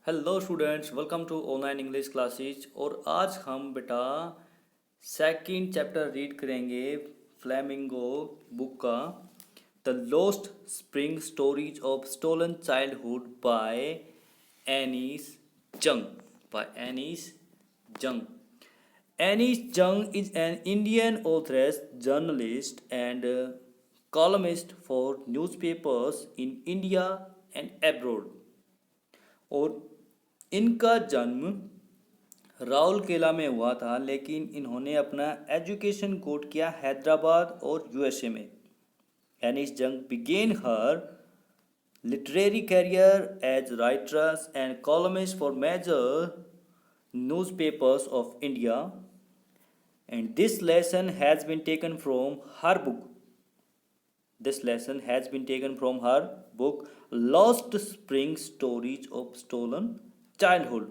Hello students, welcome to online English classes. और आज हम बेटा सेकंड चैप्टर रीड करेंगे फ्लेमिंगो बुक का, the lost spring stories of stolen childhood by Anees Jung Anees Jung. Anis Jung is an Indian author, journalist, and columnist for newspapers in India and abroad. और इनका जन्म राउरकेला में हुआ था, लेकिन इन्होंने अपना एजुकेशन कोर्स किया हैदराबाद और यूएसए में। एनिस जंग began her literary career as writer and columnist for major newspapers of India, and this lesson has been taken from her book. This lesson has been taken from her book Lost Spring Stories of Stolen Childhood.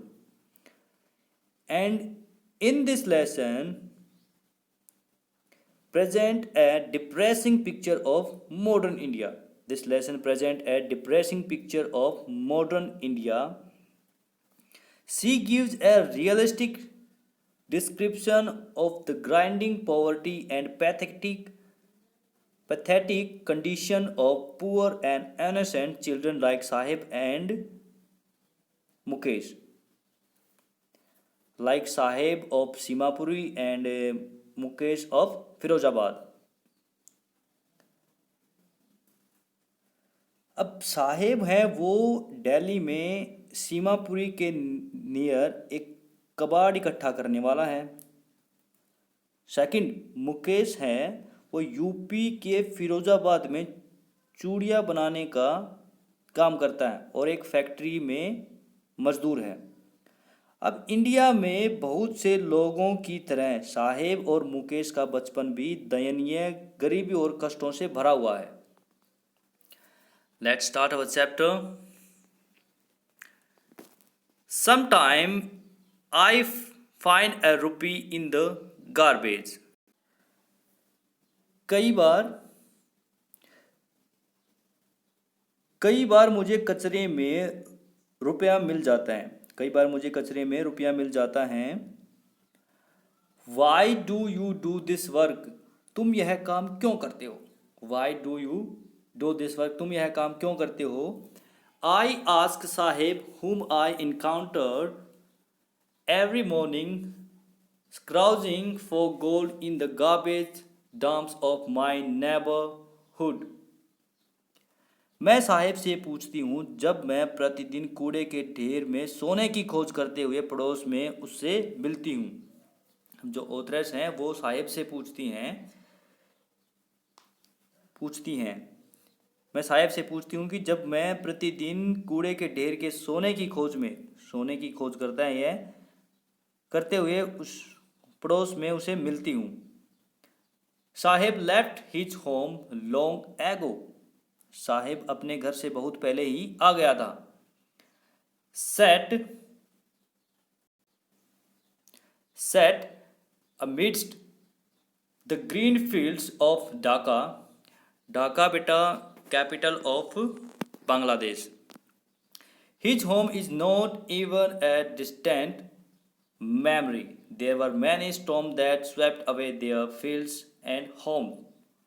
And in this lesson, present a depressing picture of modern India. This lesson present a depressing picture of modern India. She gives a realistic description of the grinding poverty and pathetic condition of poor and innocent children like Sahib and Mukesh. Like Sahib of Simapuri and Mukesh of Firozabad. अब साहेब हैं वो दिल्ली में सीमापुरी के near एक कबाड़ इकट्ठा करने वाला है। सेकंड, मुकेश हैं वो यूपी के फिरोजाबाद में चूड़ियाँ बनाने का काम करता है और एक फैक्ट्री में मजदूर है। अब इंडिया में बहुत से लोगों की तरह साहेब और मुकेश का बचपन भी दयनीय गरीबी और कष्टों से भरा हुआ है। Let's start our chapter. Sometime I find a rupee in the garbage. कई बार मुझे कचरे में रुपया मिल जाता है। कई बार मुझे कचरे में रुपया मिल जाता है। Why do you do this work? तुम यह काम क्यों करते हो? Why do you do this work? तुम यह काम क्यों करते हो? I ask Sahib, whom I encountered every morning scrounging for gold in the garbage dumps of my neighborhood. मैं साहिब से पूछती हूँ जब मैं प्रतिदिन कूड़े के ढेर में सोने की खोज करते हुए पड़ोस में उससे मिलती हूँ। जो ऑथरेस हैं वो साहिब से पूछती हैं। मैं साहिब से पूछती हूँ कि जब मैं प्रतिदिन कूड़े के ढेर के सोने की खोज करता है यह करते हुए उस पड़ोस में उसे मिलती हूँ। Sahib left his home long ago. Sahib अपने घर से बहुत पहले ही आ गया था। Set amidst the green fields of Dhaka. Dhaka बेटा capital of Bangladesh. His home is not even a distant memory. There were many storms that swept away their fields and homes.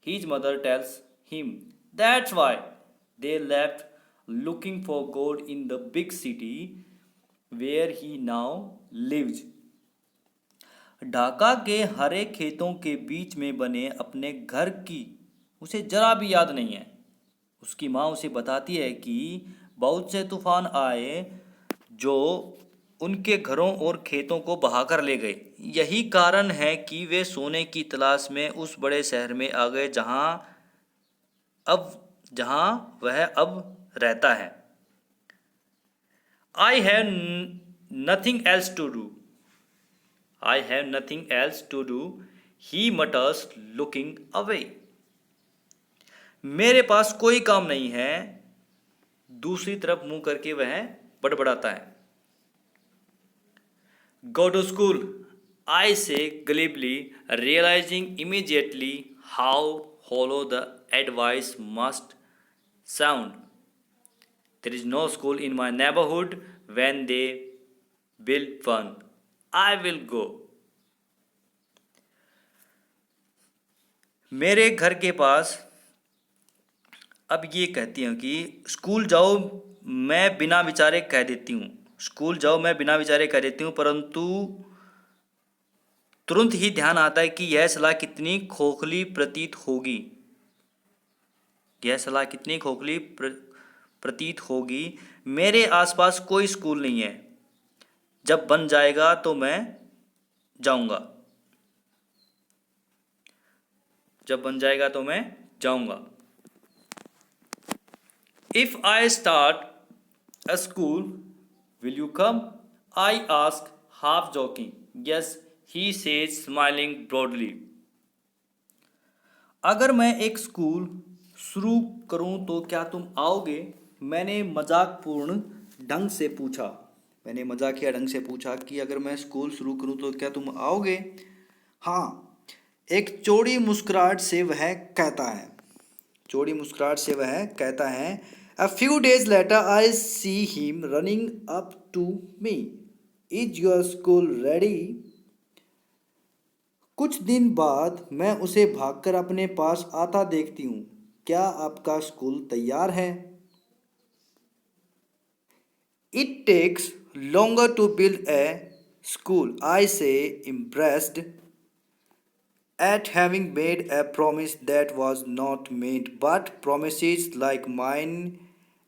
His mother tells him that's why they left looking for gold in the big city where he now lives. Dhaka के हरे खेतों के बीच में बने अपने घर की उसे जरा भी याद नहीं है। उसकी माँ उसे बताती है कि बहुत से तूफान आए जो उनके घरों और खेतों को बहाकर ले गए। यही कारण है कि वे सोने की तलाश में उस बड़े शहर में आ गए जहां वह अब रहता है। I have nothing else to do. I have nothing else to do. He mutters, looking away. मेरे पास कोई काम नहीं है, दूसरी तरफ मुंह करके वह बड़बड़ाता है। Go to school, I say glibly, realizing immediately how hollow the advice must sound. There is no school in my neighborhood when they will fun. I will go. मेरे घर के पास अब ये कहती हूँ कि स्कूल जाओ मैं बिना विचारे कह देती हूँ। स्कूल जाओ मैं बिना विचारे कह देती हूँ, परंतु तुरंत ही ध्यान आता है कि यह सलाह कितनी खोखली प्रतीत होगी। यह सलाह कितनी खोखली प्रतीत होगी। मेरे आसपास कोई स्कूल नहीं है। जब बन जाएगा तो मैं जाऊंगा। जब बन जाएगा तो मैं जाऊंगा। If I start a school, will you come? I ask, half joking. Yes, he says, smiling broadly. अगर मैं एक स्कूल शुरू करूं तो क्या तुम आओगे? मैंने मजाकपूर्ण ढंग से पूछा। मैंने मजाकिया ढंग से पूछा कि अगर मैं स्कूल शुरू करूं तो क्या तुम आओगे? हाँ, एक चौड़ी मुस्कुराहट से वह कहता है। चौड़ी मुस्कुराहट से वह कहता है। A few days later, I see him running up to me. Is your school ready? कुछ दिन बाद मैं उसे भागकर अपने पास आता देखती हूँ। क्या आपका स्कूल तैयार है? It takes longer to build a school, I say, impressed at having made a promise that was not made, but promises like mine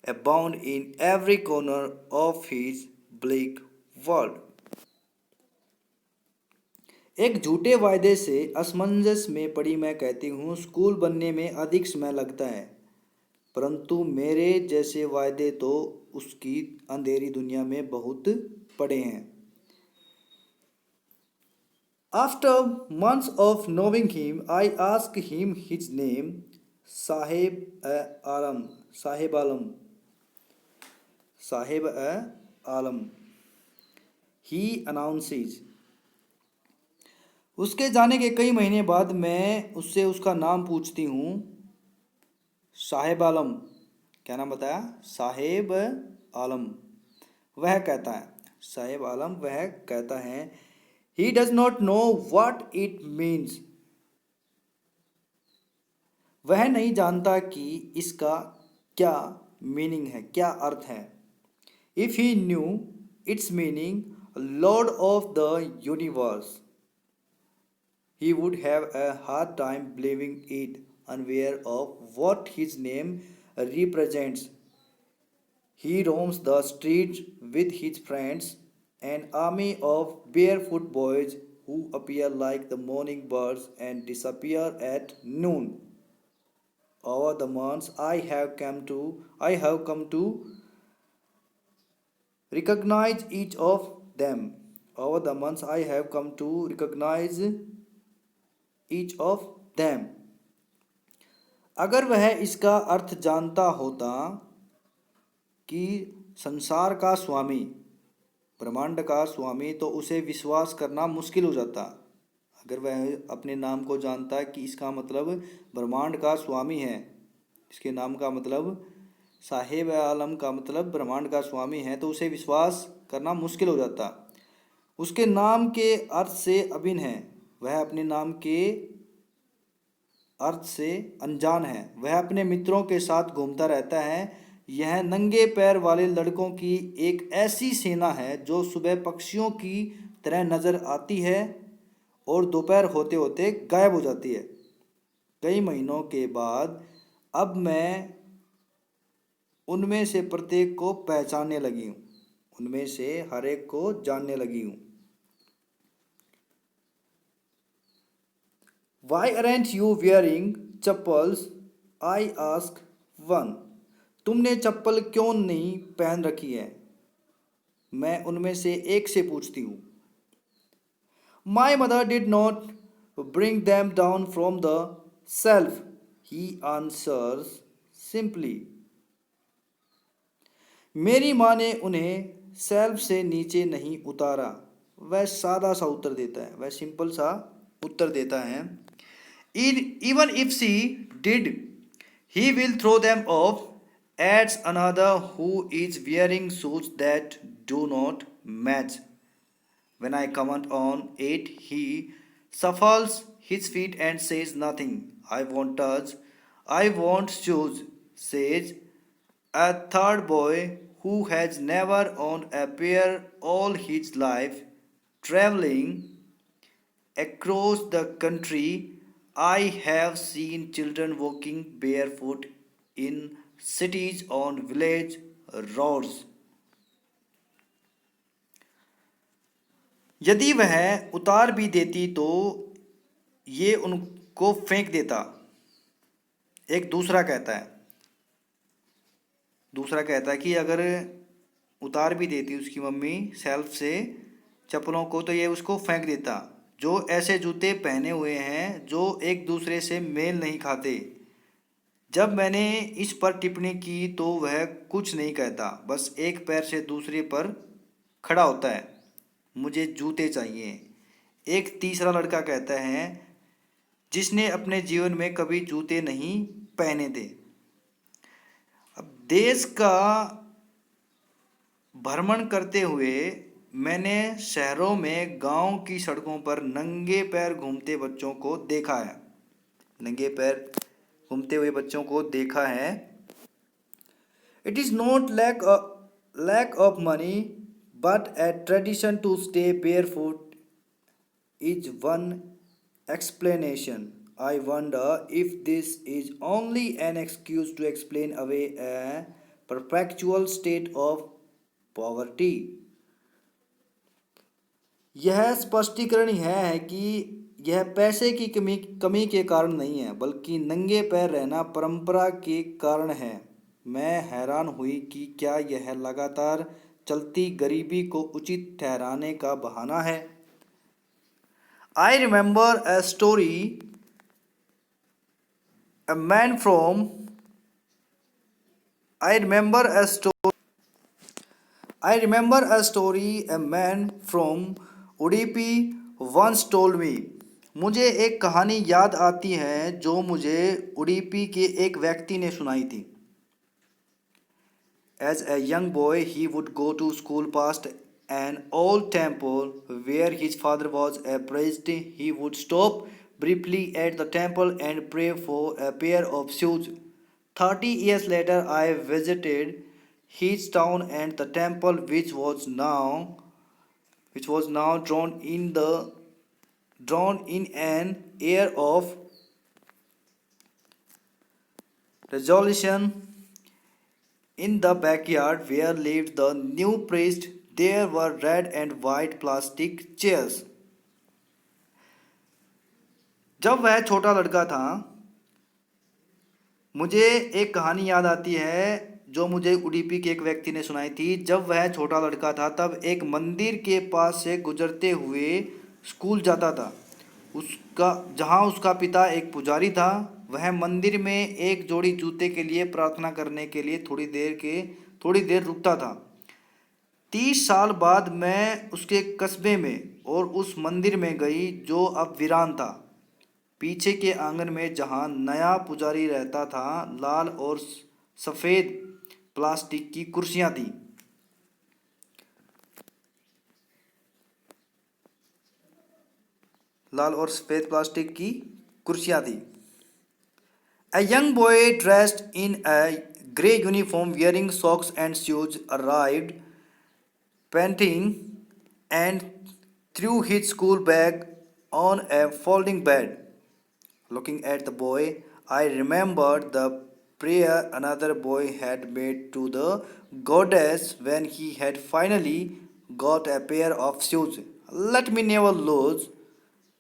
abound in every corner of his bleak world. एक झूठे वायदे से असमंजस में पड़ी मैं कहती हूँ, स्कूल बनने में अधिक समय लगता है, परंतु मेरे जैसे वायदे तो उसकी अंधेरी दुनिया में बहुत पड़े हैं। After months of knowing him, I asked him his name, Sahib Alam. Sahib Alam. He announces. उसके जाने के कई महीने बाद मैं उससे उसका नाम पूछती हूँ। साहिब आलम। क्या नाम बताया? साहिब आलम। वह कहता है। साहिब आलम वह कहता है। He does not know what it means. वह नहीं जानता कि इसका क्या मीनिंग है, क्या अर्थ है। If he knew its meaning, Lord of the universe, he would have a hard time believing it, unaware of what his name represents. He roams the streets with his friends, an army of barefoot boys who appear like the morning birds and disappear at noon. Over the months I have come to recognize each of them. Over the months I have come to recognize each of them. अगर वह इसका अर्थ जानता होता कि संसार का स्वामी, ब्रह्मांड का स्वामी, तो उसे विश्वास करना मुश्किल हो जाता। अगर वह अपने नाम को जानता कि इसका मतलब ब्रह्मांड का स्वामी है, इसके नाम का मतलब साहिब आलम का मतलब ब्रह्मांड का स्वामी है, तो उसे विश्वास करना मुश्किल हो जाता। उसके नाम के अर्थ से अभिन्न है, वह अपने नाम के अर्थ से अनजान है। वह अपने मित्रों के साथ घूमता रहता है। यह नंगे पैर वाले लड़कों की एक ऐसी सेना है जो सुबह पक्षियों की तरह नजर आती है और दोपहर होते होते गायब हो जाती है। कई महीनों के बाद अब मैं उनमें से प्रत्येक को पहचानने लगी हूँ, उनमें से हर एक को जानने लगी हूँ। Why aren't you wearing chappals? I ask one. तुमने चप्पल क्यों नहीं पहन रखी है? मैं उनमें से एक से पूछती हूँ। My mother did not bring them down from the shelf, he answers simply. मेरी माँ ने उन्हें शेल्फ से नीचे नहीं उतारा। वह सादा सा उत्तर देता है, वह सिंपल सा उत्तर देता है। Even if she did, he will throw them off adds another who is wearing shoes that do not match. When I comment on it, he shuffles his feet and says nothing. I won't touch. I want shoes, says a third boy who has never owned a pair all his life. Traveling across the country, I have seen children walking barefoot in cities on village roads. यदि वह उतार भी देती तो ये उनको फेंक देता। एक दूसरा कहता है कि अगर उतार भी देती उसकी मम्मी शेल्फ से चप्पलों को तो ये उसको फेंक देता। जो ऐसे जूते पहने हुए हैं जो एक दूसरे से मेल नहीं खाते। जब मैंने इस पर टिप्पणी की तो वह कुछ नहीं कहता, बस एक पैर से दूसरे पर खड़ा होता है। मुझे जूते चाहिए। एक तीसरा लड़का कहता है जिसने अपने जीवन में कभी जूते नहीं पहने थे। अब देश का भ्रमण करते हुए मैंने शहरों में गांव की सड़कों पर नंगे पैर घूमते बच्चों को देखा है। नंगे पैर घूमते हुए बच्चों को देखा है। It is not lack of money but a tradition to stay barefoot is one explanation. I wonder if this is only an excuse to explain away a perpetual state of poverty. यह स्पष्टीकरण यह है कि यह पैसे की कमी के कारण नहीं है, बल्कि नंगे पैर रहना परंपरा के कारण है। मैं हैरान हुई कि क्या यह लगातार चलती गरीबी को उचित ठहराने का बहाना है। I remember a story. A man from I remember a story. I remember a story a man from Udupi once told me. मुझे एक कहानी याद आती है जो मुझे उडुपी के एक व्यक्ति ने सुनाई थी। As a young boy, he would go to school past an old temple where his father was a priest. He would stop briefly at the temple and pray for a pair of shoes. 30 years later, I visited his town and the temple, which was now drawn in an air of resolution. In the backyard where lived the new priest, there were red and white plastic chairs. जब वह छोटा लड़का था, मुझे एक कहानी याद आती है जो मुझे उडुपी के एक व्यक्ति ने सुनाई थी। जब वह छोटा लड़का था तब एक मंदिर के पास से गुजरते हुए स्कूल जाता था। जहाँ उसका पिता एक पुजारी था। वह मंदिर में एक जोड़ी जूते के लिए प्रार्थना करने के लिए थोड़ी देर रुकता था। 30 साल बाद मैं उसके कस्बे में और उस मंदिर में गई जो अब वीरान था। पीछे के आंगन में जहाँ नया पुजारी रहता था, लाल और सफ़ेद प्लास्टिक की कुर्सियाँ थी। A young boy dressed in a grey uniform wearing socks and shoes arrived, panting, and threw his school bag on a folding bed. Looking at the boy, I remembered the prayer another boy had made to the goddess when he had finally got a pair of shoes. Let me never lose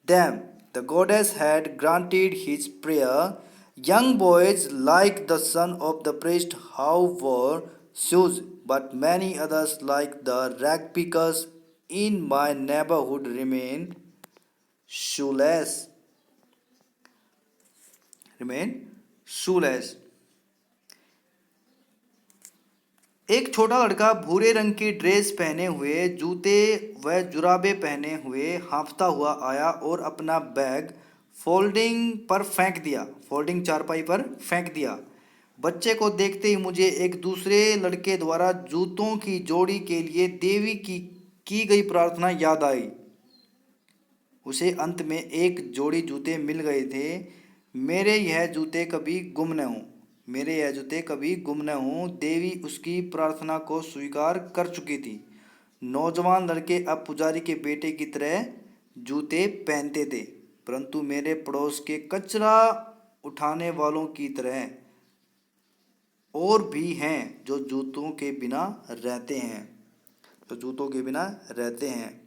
them. The goddess had granted his prayer. Young boys like the son of the priest who wore shoes, but many others like the rag pickers in my neighborhood remain shoeless. एक छोटा लड़का भूरे रंग की dress पहने हुए, जूते व जुराबे पहने हुए हाँफता हुआ आया और अपना बैग फोल्डिंग चारपाई पर फेंक दिया। बच्चे को देखते ही मुझे एक दूसरे लड़के द्वारा जूतों की जोड़ी के लिए देवी की गई प्रार्थना याद आई। उसे अंत में एक जोड़ी जूते मिल गए थे। मेरे यह जूते कभी गुम न हों, मेरे यह जूते कभी गुम न हों। देवी उसकी प्रार्थना को स्वीकार कर चुकी थी। नौजवान लड़के अब पुजारी के बेटे की तरह जूते पहनते थे, परंतु मेरे पड़ोस के कचरा उठाने वालों की तरह और भी हैं जो जूतों के बिना रहते हैं, जो जूतों के बिना रहते हैं।